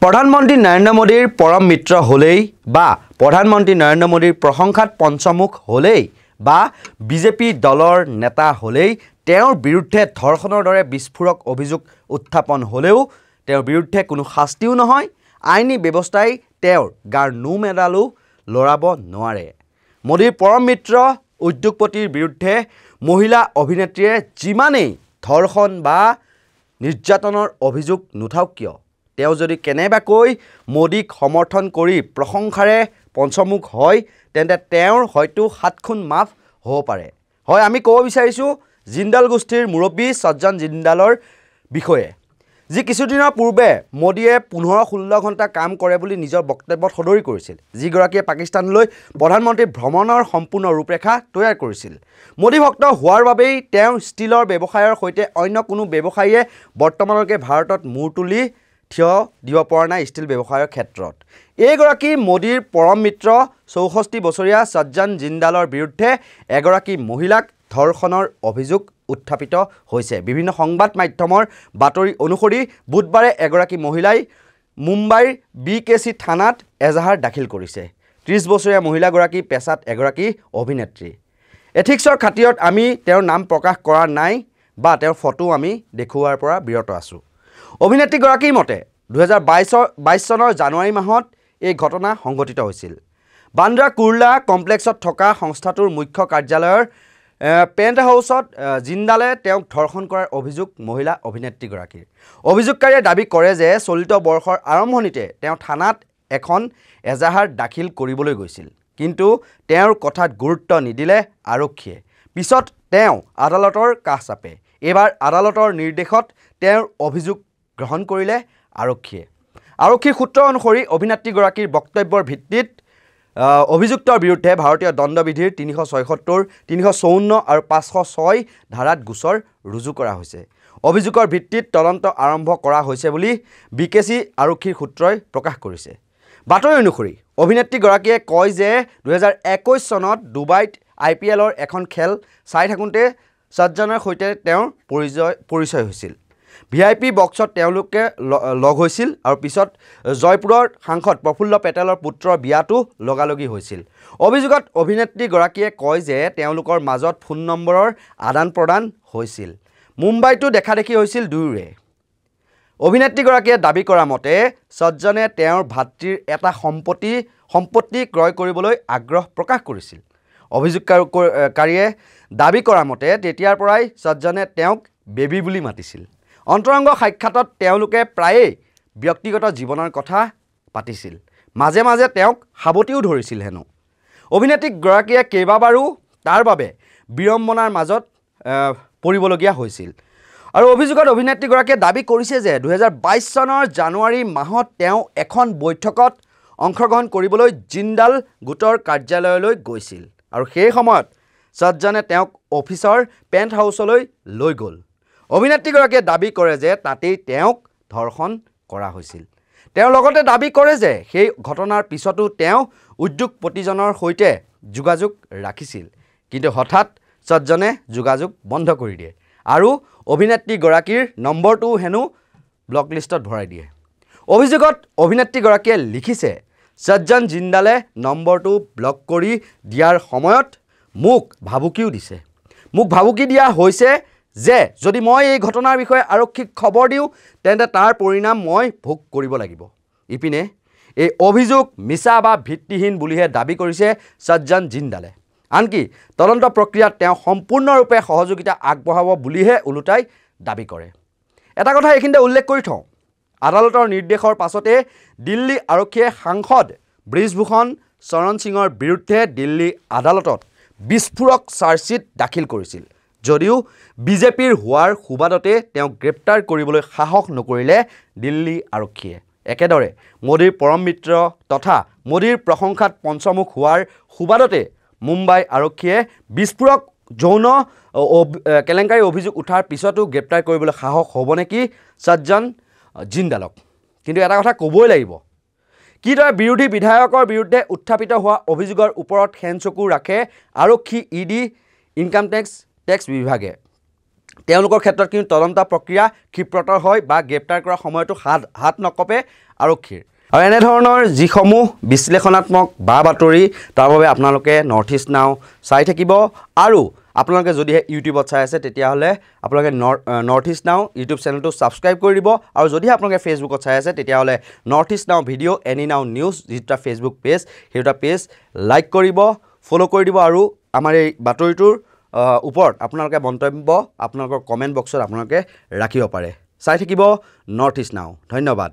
প্ৰধানমন্ত্ৰী নৰেন্দ্ৰ মোদীৰ পৰম মিত্ৰ হলেই বা প্ৰধানমন্ত্ৰী নৰেন্দ্ৰ মোদীৰ প্ৰশংসাত পঞ্চমুখ হলেই বা বিজেপি দলৰ নেতা হলেই তেওঁৰ বিৰুদ্ধে ধৰ্ষণৰ দৰে বিস্ফোৰক অভিযোগ উত্থাপন হলেও তেওঁৰ বিৰুদ্ধে কোনো শাস্তিও নহয় আইনী ব্যৱস্থাই তেওঁৰ গাৰ নোম এডালো লৰাব নোৱাৰে। মোদীৰ পৰম মিত্ৰ উদ্যোগপতিৰ বিৰুদ্ধে মহিলা অভিনেত্ৰীয়ে যিমানেই ধৰ্ষণ বা নিৰ্যাতনৰ অভিযোগ নুঠাওক কিয় তেওঁ যদি কেনেবাকৈ মোদীক সমৰ্থন কৰি প্ৰশংসাৰে পঞ্চমুখ হয় তেন্তে তেওঁৰ হয়তো সাতখুন মাফ হ'ব পাৰে। হয়, আমি ক'ব বিচাৰিছোঁ জিন্দাল গোষ্ঠীৰ মুৰব্বী সজ্জন জিন্দালৰ বিষয়ে, যি কিছুদিনৰ পূৰ্বে মোদীয়ে 15-16 ঘণ্টা কাম কৰে বুলি নিজৰ বক্তব্যত সদৰি কৰিছিল, যিগৰাকীয়ে পাকিস্তানলৈ প্ৰধানমন্ত্ৰী ভ্ৰমণৰ সম্পূৰ্ণ ৰূপৰেখা তৈয়াৰ কৰিছিল। মোদী ভক্ত হোৱাৰ বাবেই তেওঁ ষ্টিলৰ ব্যৱসায়ৰ সৈতে অন্য কোনো ব্যৱসায়ীয়ে বৰ্তমানলৈকে ভাৰতত মূৰ তুলি থিয় দিব পৰা নাই ষ্টিল ব্যৱসায়ৰ ক্ষেত্ৰত। এইগৰাকী মোদীৰ পৰম মিত্ৰ 64 বছৰীয়া সজ্জন জিন্দালৰ বিৰুদ্ধে এগৰাকী মহিলাক ধৰ্ষণৰ অভিযোগ উত্থাপিত হৈছে। বিভিন্ন সংবাদ মাধ্যমৰ বাতৰি অনুসৰি বুধবাৰে এগৰাকী মহিলাই মুম্বাইৰ BKC থানাত এজাহাৰ দাখিল কৰিছে। 30 বছৰীয়া মহিলাগৰাকী পেছাত এগৰাকী অভিনেত্ৰী। এথিক্সৰ খাতিৰত আমি তেওঁৰ নাম প্ৰকাশ কৰা নাই বা তেওঁৰ ফটো আমি দেখুওৱাৰ পৰা বিৰত আছোঁ। অভিনেত্ৰীগৰাকীৰ মতে 2022 চনৰ জানুৱাৰী মাহত এই ঘটনা সংঘটিত হৈছিল। বান্দ্ৰা কুৰ্লা কমপ্লেক্সত থকা সংস্থাটোৰ মুখ্য কাৰ্যালয়ৰ পেণ্ট হাউচত জিন্দালে তেওঁক ধৰ্ষণ কৰাৰ অভিযোগ মহিলা অভিনেত্ৰীগৰাকীৰ। অভিযোগকাৰীয়ে দাবী কৰে যে চলিত বৰ্ষৰ আৰম্ভণিতে তেওঁ থানাত এখন এজাহাৰ দাখিল কৰিবলৈ গৈছিল, কিন্তু তেওঁৰ কথাত গুৰুত্ব নিদিলে আৰক্ষীয়ে। পিছত তেওঁ আদালতৰ কাষ চাপে। এইবাৰ আদালতৰ নিৰ্দেশত তেওঁৰ অভিযোগ গ্ৰহণ কৰিলে আৰক্ষীয়ে। আৰক্ষীৰ সূত্ৰ অনুসৰি অভিনেত্ৰীগৰাকীৰ বক্তব্যৰ ভিত্তিত অভিযুক্তৰ বিৰুদ্ধে ভাৰতীয় দণ্ডবিধিৰ 376, 354 আৰু 506 ধাৰাত গোচৰ ৰুজু কৰা হৈছে। অভিযোগৰ ভিত্তিত তদন্ত আৰম্ভ কৰা হৈছে বুলি BKC আৰক্ষীৰ সূত্ৰই প্ৰকাশ কৰিছে। বাতৰি অনুসৰি অভিনেত্ৰীগৰাকীয়ে কয় যে 2021 চনত ডুবাইত IPLৰ এখন খেল চাই থাকোঁতে সজ্জনৰ সৈতে তেওঁৰ পৰিচয় হৈছিল। VIP বক্সত তেওঁলোকে লগ হৈছিল আৰু পিছত জয়পুৰৰ সাংসদ প্ৰফুল্ল পেটেলৰ পুত্ৰৰ বিয়াটো লগালগি হৈছিল। অভিযোগত অভিনেত্ৰীগৰাকীয়ে কয় যে তেওঁলোকৰ মাজত ফোন নম্বৰৰ আদান প্ৰদান হৈছিল। মুম্বাইতো দেখাদেখি হৈছিল দুয়োৰে। অভিনেত্ৰীগৰাকীয়ে দাবী কৰা মতে সজ্জনে তেওঁৰ ভাতৃৰ এটা সম্পত্তি ক্ৰয় কৰিবলৈ আগ্ৰহ প্ৰকাশ কৰিছিল। অভিযোগকাৰীয়ে দাবী কৰা মতে তেতিয়াৰ পৰাই সজ্জনে তেওঁক বেবী বুলি মাতিছিল। অন্তৰংগ সাক্ষাতত তেওঁলোকে প্ৰায়েই ব্যক্তিগত জীৱনৰ কথা পাতিছিল। মাজে মাজে তেওঁক সাৱটিও ধৰিছিল হেনো। অভিনেত্ৰীগৰাকীয়ে কেইবাবাৰো তাৰ বাবে বিড়ম্বনাৰ মাজত পৰিবলগীয়া হৈছিল। আৰু অভিযোগত অভিনেত্ৰীগৰাকীয়ে দাবী কৰিছে যে 2022 চনৰ জানুৱাৰী মাহত তেওঁ এখন বৈঠকত অংশগ্ৰহণ কৰিবলৈ জিন্দাল গোটৰ কাৰ্যালয়লৈ গৈছিল আৰু সেই সময়ত সজ্জনে তেওঁক অফিচৰ পেণ্ট হাউচলৈ লৈ গ'ল। অভিনেত্ৰীগৰাকীয়ে দাবী কৰে যে তাতেই তেওঁক ধৰ্ষণ কৰা হৈছিল। তেওঁ লগতে দাবী কৰে যে সেই ঘটনাৰ পিছতো তেওঁ উদ্যোগপতিজনৰ সৈতে যোগাযোগ ৰাখিছিল, কিন্তু হঠাৎ সজ্জনে যোগাযোগ বন্ধ কৰি দিয়ে আৰু অভিনেত্ৰীগৰাকীৰ নম্বৰটোও হেনো ব্লকলিষ্টত ভৰাই দিয়ে। অভিযোগত অভিনেত্ৰীগৰাকীয়ে লিখিছে, সজ্জন জিন্দালে নম্বৰটো ব্লক কৰি দিয়াৰ সময়ত মোক ভাবুকিও দিছে। মোক ভাবুকি দিয়া হৈছে যে যদি মই এই ঘটনাৰ বিষয়ে আৰক্ষীক খবৰ দিওঁ তেন্তে তাৰ পৰিণাম মই ভোগ কৰিব লাগিব। ইপিনে এই অভিযোগ মিছা বা ভিত্তিহীন বুলিহে দাবী কৰিছে সজ্জন জিন্দালে। আনকি তদন্ত প্ৰক্ৰিয়াত তেওঁ সম্পূৰ্ণৰূপে সহযোগিতা আগবঢ়াব বুলিহে ওলোটাই দাবী কৰে। এটা কথা এইখিনিতে উল্লেখ কৰি থওঁ, আদালতৰ নিৰ্দেশৰ পাছতে দিল্লী আৰক্ষীয়ে সাংসদ ব্ৰিজভূষণ শৰণ সিঙৰ বিৰুদ্ধে দিল্লী আদালতত বিস্ফোৰক চাৰ্জশ্বীট দাখিল কৰিছিল। যদিও বিজেপিৰ হোৱাৰ সুবাদতে তেওঁক গ্ৰেপ্তাৰ কৰিবলৈ সাহস নকৰিলে দিল্লী আৰক্ষীয়ে। একেদৰে মোদীৰ পৰম মিত্ৰ তথা মোদীৰ প্ৰশংসাত পঞ্চমুখ হোৱাৰ সুবাদতে মুম্বাই আৰক্ষীয়ে বিস্ফোৰক যৌন কেলেংকাৰী অভিযোগ উঠাৰ পিছতো গ্ৰেপ্তাৰ কৰিবলৈ সাহস হ'ব নেকি সজ্জন জিন্দালক? কিন্তু এটা কথা ক'বই লাগিব, কিদৰে বিৰোধী বিধায়কৰ বিৰুদ্ধে উত্থাপিত হোৱা অভিযোগৰ ওপৰত হেনচকু ৰাখে আৰক্ষী, ED, ইনকাম টেক্স বিভাগে। তেওঁলোকৰ ক্ষেত্ৰত কিন্তু তদন্ত প্ৰক্ৰিয়া ক্ষিপ্ৰতৰ হয় বা গ্ৰেপ্তাৰ কৰাৰ সময়তো হাত নকপে আৰক্ষীৰ। আৰু এনেধৰণৰ যিসমূহ বিশ্লেষণাত্মক বা বাতৰি তাৰ বাবে আপোনালোকে নৰ্থ ইষ্ট নাও চাই থাকিব। আৰু আপোনালোকে যদিহে ইউটিউবত চাই আছে তেতিয়াহ'লে আপোনালোকে নৰ্থ ইষ্ট নাও ইউটিউব চেনেলটো ছাবস্ক্ৰাইব কৰি দিব। আৰু যদিহে আপোনালোকে ফেচবুকত চাই আছে তেতিয়াহ'লে নৰ্থ ইষ্ট নাও ভিডিঅ' এনি নাও নিউজ যিটো ফেচবুক পেজ সেই দুটা পেজ লাইক কৰিব, ফ'ল' কৰি দিব। আৰু আমাৰ এই বাতৰিটোৰ ওপৰত আপোনালোকে মন্তব্য আপোনালোকৰ কমেণ্ট বক্সত আপোনালোকে ৰাখিব পাৰে। চাই থাকিব নৰ্থ ইষ্ট নাও। ধন্যবাদ।